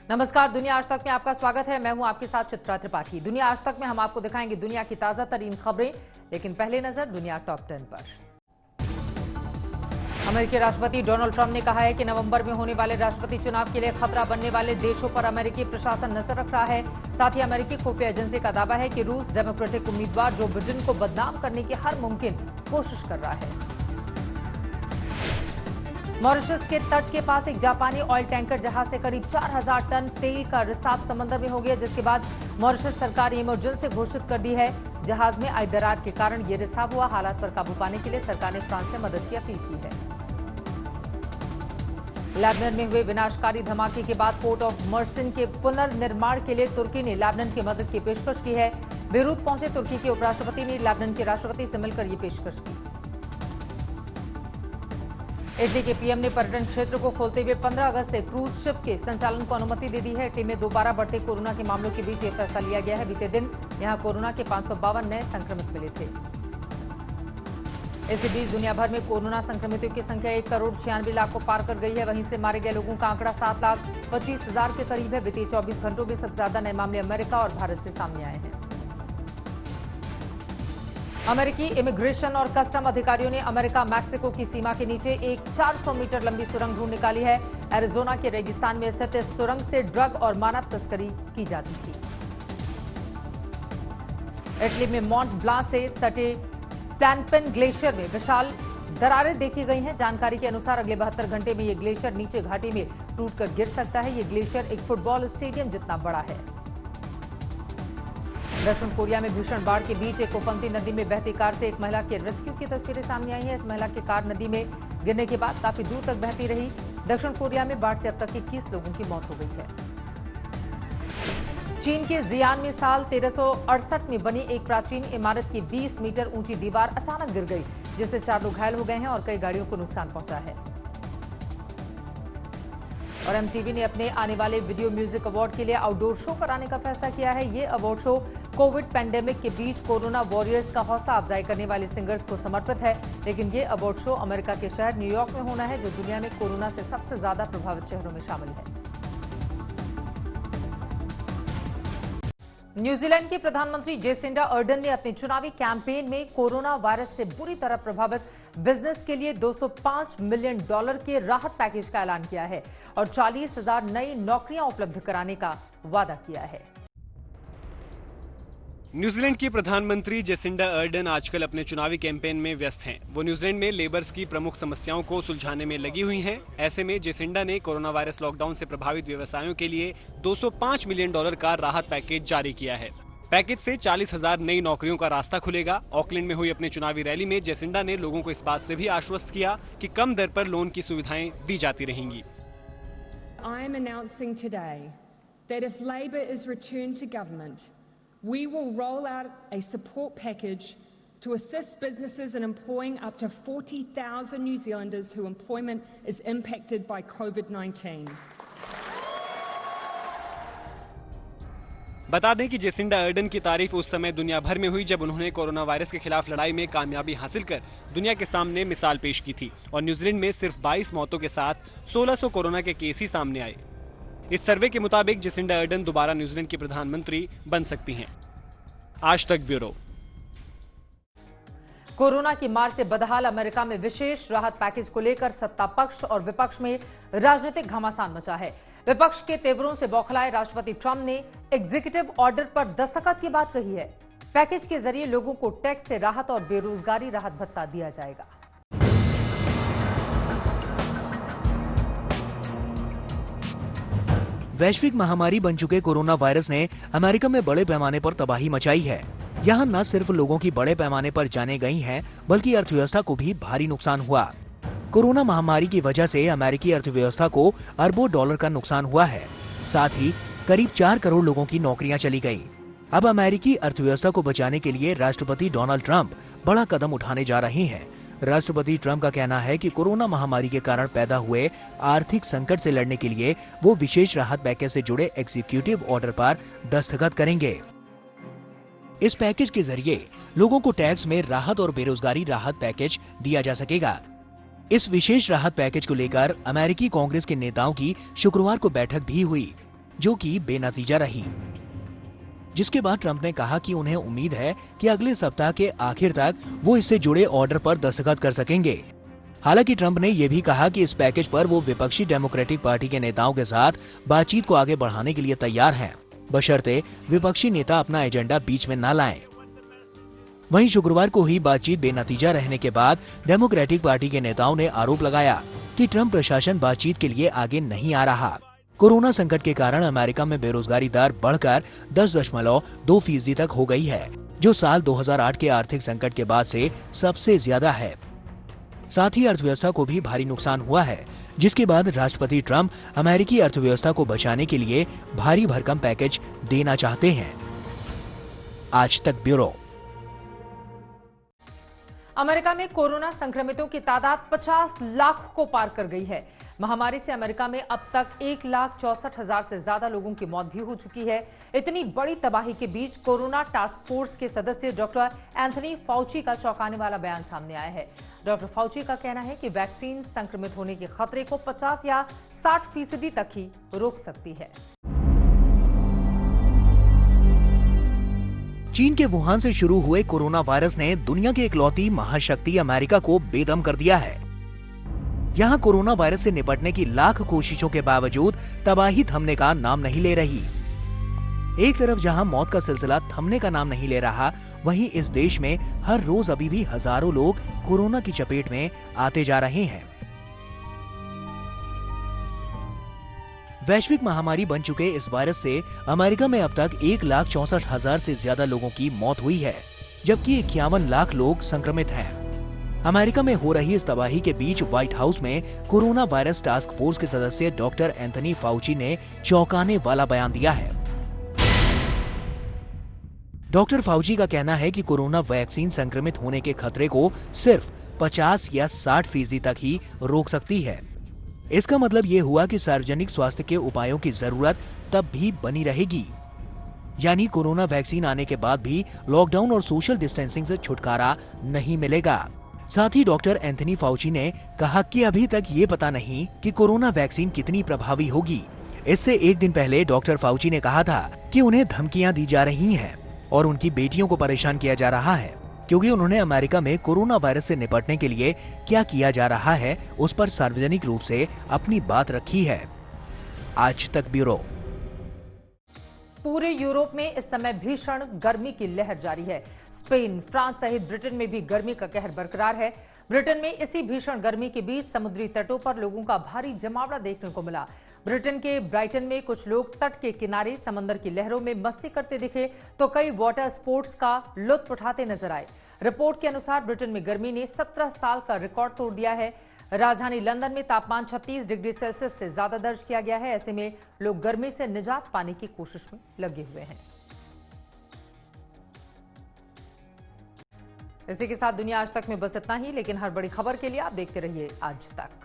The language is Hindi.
नमस्कार, दुनिया आज तक में आपका स्वागत है। मैं हूं आपके साथ चित्रा त्रिपाठी। दुनिया आज तक में हम आपको दिखाएंगे दुनिया की ताजा तरीन खबरें, लेकिन पहले नजर दुनिया टॉप 10 पर। अमेरिकी राष्ट्रपति डोनाल्ड ट्रंप ने कहा है कि नवंबर में होने वाले राष्ट्रपति चुनाव के लिए खतरा बनने वाले देशों पर अमेरिकी प्रशासन नजर रख रहा है। साथ ही अमेरिकी खुफिया एजेंसी का दावा है कि रूस डेमोक्रेटिक उम्मीदवार जो बिडेन को बदनाम करने की हर मुमकिन कोशिश कर रहा है। मॉरिशस के तट के पास एक जापानी ऑयल टैंकर जहाज से करीब 4000 टन तेल का रिसाव समंदर में हो गया, जिसके बाद मॉरिशस सरकार ने इमरजेंसी घोषित कर दी है। जहाज में आई दरार के कारण यह रिसाव हुआ। हालात पर काबू पाने के लिए सरकार ने फ्रांस से मदद की अपील की है। लेबनान में हुए विनाशकारी धमाके के बाद पोर्ट ऑफ मर्सिन के पुनर्निर्माण के लिए तुर्की ने लेबनान की मदद की पेशकश की है। बेरूत पहुंचे तुर्की के उपराष्ट्रपति ने लेबनान के राष्ट्रपति से मिलकर ये पेशकश की। इटली के पीएम ने पर्यटन क्षेत्र को खोलते हुए 15 अगस्त से क्रूज शिप के संचालन को अनुमति दे दी है। इटली में दोबारा बढ़ते कोरोना के मामलों के बीच यह फैसला लिया गया है। बीते दिन यहां कोरोना के 552 नए संक्रमित मिले थे। इसी बीच दुनिया भर में कोरोना संक्रमितों की संख्या 1,96,00,000 को पार कर गई है। वहीं से मारे गए लोगों का आंकड़ा 7,25,000 के करीब है। बीते 24 घंटों में सबसे ज्यादा नए मामले अमेरिका और भारत से सामने आए हैं। अमेरिकी इमिग्रेशन और कस्टम अधिकारियों ने अमेरिका मैक्सिको की सीमा के नीचे एक 400 मीटर लंबी सुरंग ढूंढ निकाली है। एरिजोना के रेगिस्तान में स्थित इस सुरंग से ड्रग और मानव तस्करी की जाती थी। इटली में मॉन्ट ब्लां से सटे प्लैनपेन ग्लेशियर में विशाल दरारें देखी गई हैं। जानकारी के अनुसार अगले 72 घंटे में यह ग्लेशियर नीचे घाटी में टूटकर गिर सकता है। यह ग्लेशियर एक फुटबॉल स्टेडियम जितना बड़ा है। दक्षिण कोरिया में भीषण बाढ़ के बीच एक उफनती नदी में बहती कार से एक महिला के रेस्क्यू की तस्वीरें सामने आई हैं। इस महिला की कार नदी में गिरने के बाद काफी दूर तक बहती रही। दक्षिण कोरिया में बाढ़ से अब तक 21 लोगों की मौत हो गई है। चीन के जियान में साल 1368 में बनी एक प्राचीन इमारत की 20 मीटर ऊंची दीवार अचानक गिर गई, जिससे 4 लोग घायल हो गए हैं और कई गाड़ियों को नुकसान पहुंचा है। और एमटीवी ने अपने आने वाले वीडियो म्यूजिक अवार्ड के लिए आउटडोर शो कराने का फैसला किया है। ये अवार्ड शो कोविड पैंडेमिक के बीच कोरोना वॉरियर्स का हौसला अफजाई करने वाले सिंगर्स को समर्पित है। लेकिन ये अवार्ड शो अमेरिका के शहर न्यूयॉर्क में होना है, जो दुनिया में कोरोना से सबसे ज्यादा प्रभावित शहरों में शामिल है। न्यूजीलैंड के प्रधानमंत्री जेसिंडा अर्डन ने अपने चुनावी कैंपेन में कोरोना वायरस से बुरी तरह प्रभावित बिजनेस के लिए $205 मिलियन के राहत पैकेज का ऐलान किया है और 40,000 नई नौकरियां उपलब्ध कराने का वादा किया है। न्यूजीलैंड की प्रधानमंत्री जेसिंडा अर्डन आजकल अपने चुनावी कैंपेन में व्यस्त हैं। वो न्यूजीलैंड में लेबर्स की प्रमुख समस्याओं को सुलझाने में लगी हुई हैं। ऐसे में जेसिंडा ने कोरोना वायरस लॉकडाउन से प्रभावित व्यवसायों के लिए $205 मिलियन का राहत पैकेज जारी किया है। पैकेज से 40,000 नई नौकरियों का रास्ता खुलेगा। ऑकलैंड में हुई अपनी चुनावी रैली में जेसिंडा ने लोगों को इस बात से भी आश्वस्त किया कि कम दर पर लोन की सुविधाएं दी जाती रहेंगी। I am announcing today that if Labor is returned to government, we will roll out a support package to assist businesses in employing up to 40,000 New Zealanders whose employment is impacted by COVID-19. बता दें कि जेसिंडा अर्डन की तारीफ उस समय दुनिया भर में हुई जब उन्होंने कोरोना वायरस के खिलाफ लड़ाई में कामयाबी हासिल कर दुनिया के सामने मिसाल पेश की थी और न्यूजीलैंड में सिर्फ 22 मौतों के साथ 1600 कोरोना के केस ही सामने आए। इस सर्वे के मुताबिक जेसिंडा अर्डन दोबारा न्यूजीलैंड की प्रधानमंत्री बन सकती हैं। आज तक ब्यूरो। कोरोना की मार से बदहाल अमेरिका में विशेष राहत पैकेज को लेकर सत्ता पक्ष और विपक्ष में राजनीतिक घमासान मचा है। विपक्ष के तेवरों से बौखलाए राष्ट्रपति ट्रंप ने एग्जीक्यूटिव ऑर्डर पर दस्तखत की बात कही है। पैकेज के जरिए लोगों को टैक्स से राहत और बेरोजगारी राहत भत्ता दिया जाएगा। वैश्विक महामारी बन चुके कोरोना वायरस ने अमेरिका में बड़े पैमाने पर तबाही मचाई है। यहाँ न सिर्फ लोगों की बड़े पैमाने पर जानें गई हैं, बल्कि अर्थव्यवस्था को भी भारी नुकसान हुआ। कोरोना महामारी की वजह से अमेरिकी अर्थव्यवस्था को अरबों डॉलर का नुकसान हुआ है। साथ ही करीब 4 करोड़ लोगों की नौकरियां चली गईं। अब अमेरिकी अर्थव्यवस्था को बचाने के लिए राष्ट्रपति डोनाल्ड ट्रंप बड़ा कदम उठाने जा रहे हैं। राष्ट्रपति ट्रंप का कहना है कि कोरोना महामारी के कारण पैदा हुए आर्थिक संकट से लड़ने के लिए वो विशेष राहत पैकेज से जुड़े एग्जीक्यूटिव ऑर्डर पर दस्तखत करेंगे। इस पैकेज के जरिए लोगों को टैक्स में राहत और बेरोजगारी राहत पैकेज दिया जा सकेगा। इस विशेष राहत पैकेज को लेकर अमेरिकी कांग्रेस के नेताओं की शुक्रवार को बैठक भी हुई। जो कि बेनतीजा रही। जिसके बाद ट्रंप ने कहा कि उन्हें उम्मीद है कि अगले सप्ताह के आखिर तक वो इससे जुड़े ऑर्डर पर दस्तखत कर सकेंगे। हालांकि ट्रंप ने यह भी कहा कि इस पैकेज पर वो विपक्षी डेमोक्रेटिक पार्टी के नेताओं के साथ बातचीत को आगे बढ़ाने के लिए तैयार हैं, बशर्ते विपक्षी नेता अपना एजेंडा बीच में न लाएं। वहीं शुक्रवार को ही बातचीत बेनतीजा रहने के बाद डेमोक्रेटिक पार्टी के नेताओं ने आरोप लगाया कि ट्रंप प्रशासन बातचीत के लिए आगे नहीं आ रहा। कोरोना संकट के कारण अमेरिका में बेरोजगारी दर बढ़कर 10.2% तक हो गई है, जो साल 2008 के आर्थिक संकट के बाद से सबसे ज्यादा है। साथ ही अर्थव्यवस्था को भी भारी नुकसान हुआ है, जिसके बाद राष्ट्रपति ट्रंप अमेरिकी अर्थव्यवस्था को बचाने के लिए भारी भरकम पैकेज देना चाहते हैं। आज तक ब्यूरो। अमेरिका में कोरोना संक्रमितों की तादाद 50 लाख को पार कर गई है। महामारी से अमेरिका में अब तक 1,64,000 से ज्यादा लोगों की मौत भी हो चुकी है। इतनी बड़ी तबाही के बीच कोरोना टास्क फोर्स के सदस्य डॉक्टर एंथनी फाउची का चौंकाने वाला बयान सामने आया है। डॉक्टर फाउची का कहना है कि वैक्सीन संक्रमित होने के खतरे को 50 या 60% तक ही रोक सकती है। चीन के वुहान से शुरू हुए कोरोना वायरस ने दुनिया की इकलौती महाशक्ति अमेरिका को बेदम कर दिया है। यहाँ कोरोना वायरस से निपटने की लाख कोशिशों के बावजूद तबाही थमने का नाम नहीं ले रही। एक तरफ जहाँ मौत का सिलसिला थमने का नाम नहीं ले रहा, वहीं इस देश में हर रोज अभी भी हजारों लोग कोरोना की चपेट में आते जा रहे हैं। वैश्विक महामारी बन चुके इस वायरस से अमेरिका में अब तक 1,64,000 से ज्यादा लोगों की मौत हुई है, जबकि 51 लाख लोग संक्रमित हैं। अमेरिका में हो रही इस तबाही के बीच व्हाइट हाउस में कोरोना वायरस टास्क फोर्स के सदस्य डॉक्टर एंथनी फाउची ने चौंकाने वाला बयान दिया है। डॉक्टर फाउची का कहना है कि कोरोना वैक्सीन संक्रमित होने के खतरे को सिर्फ 50 या 60% तक ही रोक सकती है। इसका मतलब ये हुआ कि सार्वजनिक स्वास्थ्य के उपायों की जरूरत तब भी बनी रहेगी, यानी कोरोना वैक्सीन आने के बाद भी लॉकडाउन और सोशल डिस्टेंसिंग से छुटकारा नहीं मिलेगा। साथ ही डॉक्टर एंथनी फाउची ने कहा कि अभी तक ये पता नहीं कि कोरोना वैक्सीन कितनी प्रभावी होगी। इससे एक दिन पहले डॉक्टर फाउची ने कहा था कि उन्हें धमकियां दी जा रही हैं और उनकी बेटियों को परेशान किया जा रहा है, क्योंकि उन्होंने अमेरिका में कोरोना वायरस से निपटने के लिए क्या किया जा रहा है उस पर सार्वजनिक रूप से अपनी बात रखी है। आज तक ब्यूरो। पूरे यूरोप में इस समय भीषण गर्मी की लहर जारी है। स्पेन, फ्रांस सहित ब्रिटेन में भी गर्मी का कहर बरकरार है। ब्रिटेन में इसी भीषण गर्मी के बीच समुद्री तटों पर लोगों का भारी जमावड़ा देखने को मिला। ब्रिटेन के ब्राइटन में कुछ लोग तट के किनारे समंदर की लहरों में मस्ती करते दिखे, तो कई वाटर स्पोर्ट्स का लुत्फ उठाते नजर आए। रिपोर्ट के अनुसार ब्रिटेन में गर्मी ने 17 साल का रिकॉर्ड तोड़ दिया है। राजधानी लंदन में तापमान 36 डिग्री सेल्सियस से ज्यादा दर्ज किया गया है। ऐसे में लोग गर्मी से निजात पाने की कोशिश में लगे हुए हैं। इसी के साथ दुनिया आज तक में बस इतना ही, लेकिन हर बड़ी खबर के लिए आप देखते रहिए आज तक।